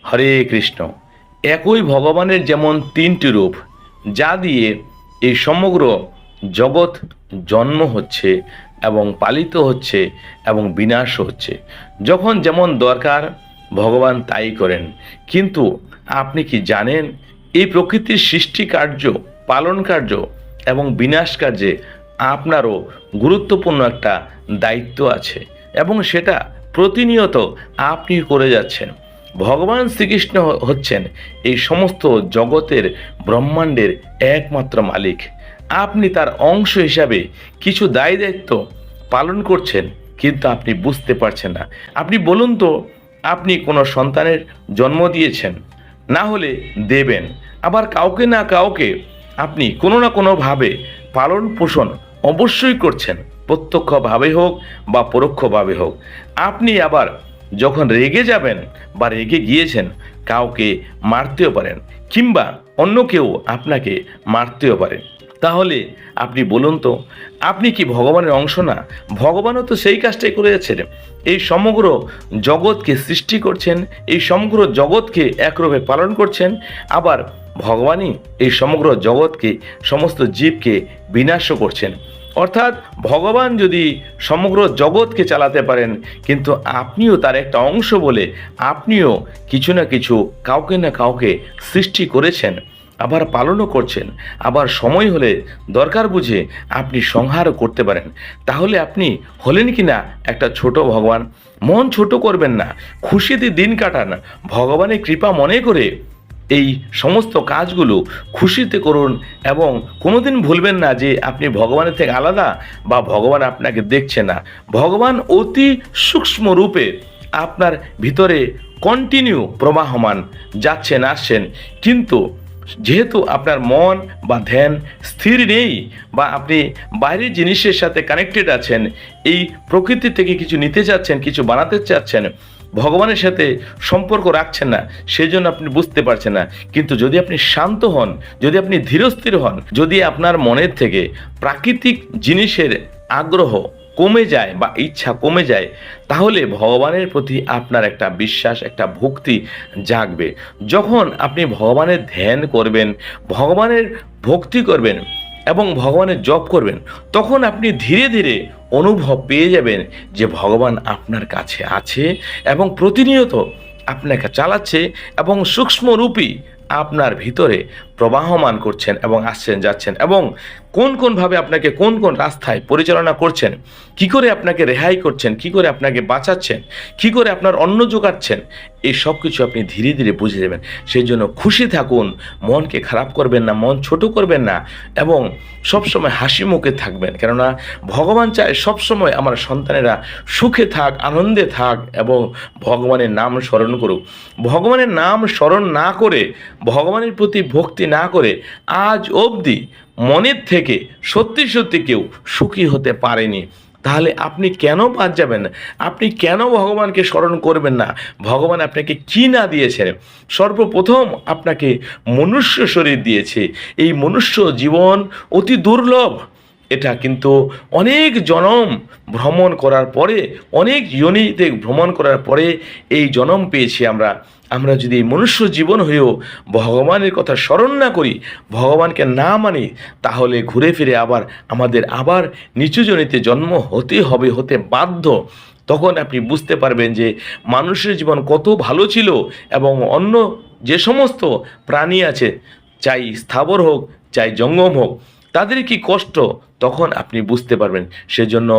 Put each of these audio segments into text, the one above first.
হরে কৃষ্ণ। একই ভগবানের যেমন তিনটি রূপ, যা দিয়ে এই সমগ্র জগৎ জন্ম হচ্ছে এবং পালিত হচ্ছে এবং বিনাশ হচ্ছে। যখন যেমন দরকার ভগবান তাই করেন। কিন্তু আপনি কি জানেন, এই প্রকৃতির সৃষ্টি কার্য, পালন কার্য এবং বিনাশ কার্যে আপনারও গুরুত্বপূর্ণ একটা দায়িত্ব আছে এবং সেটা প্রতিনিয়ত আপনি করে যাচ্ছেন। ভগবান শ্রীকৃষ্ণ হচ্ছেন এই সমস্ত জগতের ব্রহ্মাণ্ডের একমাত্র মালিক। আপনি তার অংশ হিসাবে কিছু দায় দায়িত্ব পালন করছেন, কিন্তু আপনি বুঝতে পারছেন না। আপনি বলুন তো, আপনি কোনো সন্তানের জন্ম দিয়েছেন, না হলে দেবেন, আবার কাউকে না কাউকে আপনি কোনো না কোনোভাবে পালন পোষণ অবশ্যই করছেন, প্রত্যক্ষভাবে হোক বা পরোক্ষভাবে হোক। আপনি আবার যখন রেগে যাবেন বা রেগে গিয়েছেন, কাউকে মারতেও পারেন, কিংবা অন্য কেউ আপনাকে মারতেও পারে। তাহলে আপনি বলুন তো, আপনি কি ভগবানের অংশ না? ভগবানও তো সেই কাজটাই করেছেন। এই সমগ্র জগৎকে সৃষ্টি করছেন, এই সমগ্র জগৎকে একরূপে পালন করছেন, আবার ভগবানই এই সমগ্র জগৎকে, সমস্ত জীবকে বিনাশও করছেন। অর্থাৎ ভগবান যদি সমগ্র জগৎকে চালাতে পারেন, কিন্তু আপনিও তার একটা অংশ বলে আপনিও কিছু না কিছু, কাউকে না কাউকে সৃষ্টি করেছেন, আবার পালনও করছেন, আবার সময় হলে দরকার বুঝে আপনি সংহারও করতে পারেন। তাহলে আপনি হলেন কি না একটা ছোট ভগবান? মন ছোট করবেন না, খুশিতে দিন কাটান, ভগবানের কৃপা মনে করে এই সমস্ত কাজগুলো খুশিতে করুন এবং কোনোদিন ভুলবেন না যে আপনি ভগবানের থেকে আলাদা বা ভগবান আপনাকে দেখছে না। ভগবান অতি সূক্ষ্ম রূপে আপনার ভিতরে কন্টিনিউ প্রবাহমান যাচ্ছেন, আসছেন, কিন্তু যেহেতু আপনার মন বা ধ্যান স্থির নেই, বা আপনি বাইরের জিনিসের সাথে কানেক্টেড আছেন, এই প্রকৃতি থেকে কিছু নিতে চাচ্ছেন, কিছু বানাতে চাচ্ছেন, ভগবানের সাথে সম্পর্ক রাখছেন না, সেই জন্য আপনি বুঝতে পারছেন না। কিন্তু যদি আপনি শান্ত হন, যদি আপনি ধীরস্থির হন, যদি আপনার মনের থেকে প্রাকৃতিক জিনিসের আগ্রহ কমে যায় বা ইচ্ছা কমে যায়, তাহলে ভগবানের প্রতি আপনার একটা বিশ্বাস, একটা ভক্তি জাগবে। যখন আপনি ভগবানের ধ্যান করবেন, ভগবানের ভক্তি করবেন এবং ভগবানের জপ করবেন, তখন আপনি ধীরে ধীরে অনুভব পেয়ে যাবেন যে ভগবান আপনার কাছে আছে এবং প্রতিনিয়ত আপনাকে চালাচ্ছে এবং সূক্ষ্মরূপী আপনার ভিতরে প্রবাহমান করছেন এবং আসছেন, যাচ্ছেন, এবং কোনভাবে আপনাকে কোন রাস্তায় পরিচালনা করছেন, কি করে আপনাকে রেহাই করছেন, কি করে আপনাকে বাঁচাচ্ছেন, কি করে আপনার অন্ন যোগাচ্ছেন, এই সব কিছু আপনি ধীরে ধীরে বুঝে যাবেন। সেই জন্য খুশি থাকুন, মনকে খারাপ করবেন না, মন ছোট করবেন না, এবং সবসময় হাসি মুখে থাকবেন। কেননা ভগবান চায় সবসময় আমার সন্তানেরা সুখে থাক, আনন্দে থাক এবং ভগবানের নাম স্মরণ করুক। ভগবানের নাম স্মরণ না করে, ভগবানের প্রতি ভক্তি না করে আজ অবধি মনের থেকে সত্যি সত্যি কেউ সুখী হতে পারেনি। তাহলে আপনি কেন বাদ যাবেন? আপনি কেন ভগবানকে স্মরণ করবেন না? ভগবান আপনাকে কি না দিয়েছেন? সর্বপ্রথম আপনাকে মনুষ্য শরীর দিয়েছে। এই মনুষ্য জীবন অতি দুর্লভ। এটা কিন্তু অনেক জনম ভ্রমণ করার পরে, অনেক যোনিতে ভ্রমণ করার পরে এই জনম পেয়েছি আমরা। আমরা যদি এই মনুষ্য জীবন হয়েও ভগবানের কথা স্মরণ না করি, ভগবানকে না মানি, তাহলে ঘুরে ফিরে আমাদের আবার নিচু জনিতে জন্ম হতে বাধ্য। তখন আপনি বুঝতে পারবেন যে মানুষের জীবন কত ভালো ছিল এবং অন্য যে সমস্ত প্রাণী আছে, চাই স্থাবর হোক চাই জঙ্গম হোক, তাদের কি কষ্ট, তখন আপনি বুঝতে পারবেন। সেজন্য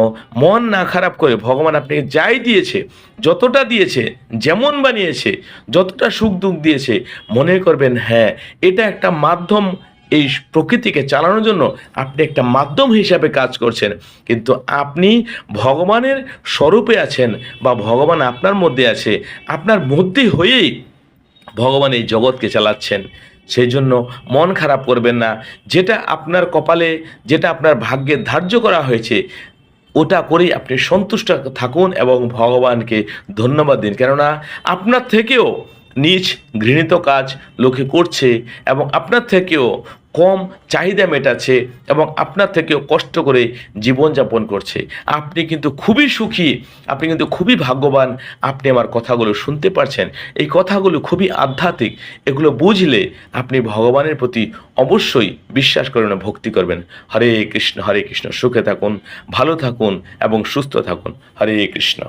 মন না খারাপ করে ভগবান আপনাকে যাই দিয়েছে, যতটা দিয়েছে, যেমন বানিয়েছে, যতটা সুখ দুঃখ দিয়েছে, মনে করবেন হ্যাঁ, এটা একটা মাধ্যম, এই প্রকৃতিকে চালানোর জন্য আপনি একটা মাধ্যম হিসাবে কাজ করছেন। কিন্তু আপনি ভগবানের স্বরূপে আছেন বা ভগবান আপনার মধ্যে আছে, আপনার মধ্যে হয়েই ভগবান এই জগৎকে চালাচ্ছেন। সেই জন্য মন খারাপ করবেন না। যেটা আপনার কপালে, যেটা আপনার ভাগ্যে ধার্য করা হয়েছে, ওটা করেই আপনি সন্তুষ্ট থাকুন এবং ভগবানকে ধন্যবাদ দিন। কেননা আপনার থেকেও নিজ ঘৃণিত কাজ লোকে করছে এবং আপনার থেকেও কম চাহিদা মেটাচ্ছে এবং আপনার থেকেও কষ্ট করে জীবনযাপন করছে, আপনি কিন্তু খুবই সুখী, আপনি কিন্তু খুবই ভাগ্যবান। আপনি আমার কথাগুলো শুনতে পারছেন, এই কথাগুলো খুবই আধ্যাত্মিক। এগুলো বুঝলে আপনি ভগবানের প্রতি অবশ্যই বিশ্বাস করবেন, ভক্তি করবেন। হরে কৃষ্ণ, সুখে থাকুন, ভালো থাকুন এবং সুস্থ থাকুন। হরে কৃষ্ণ।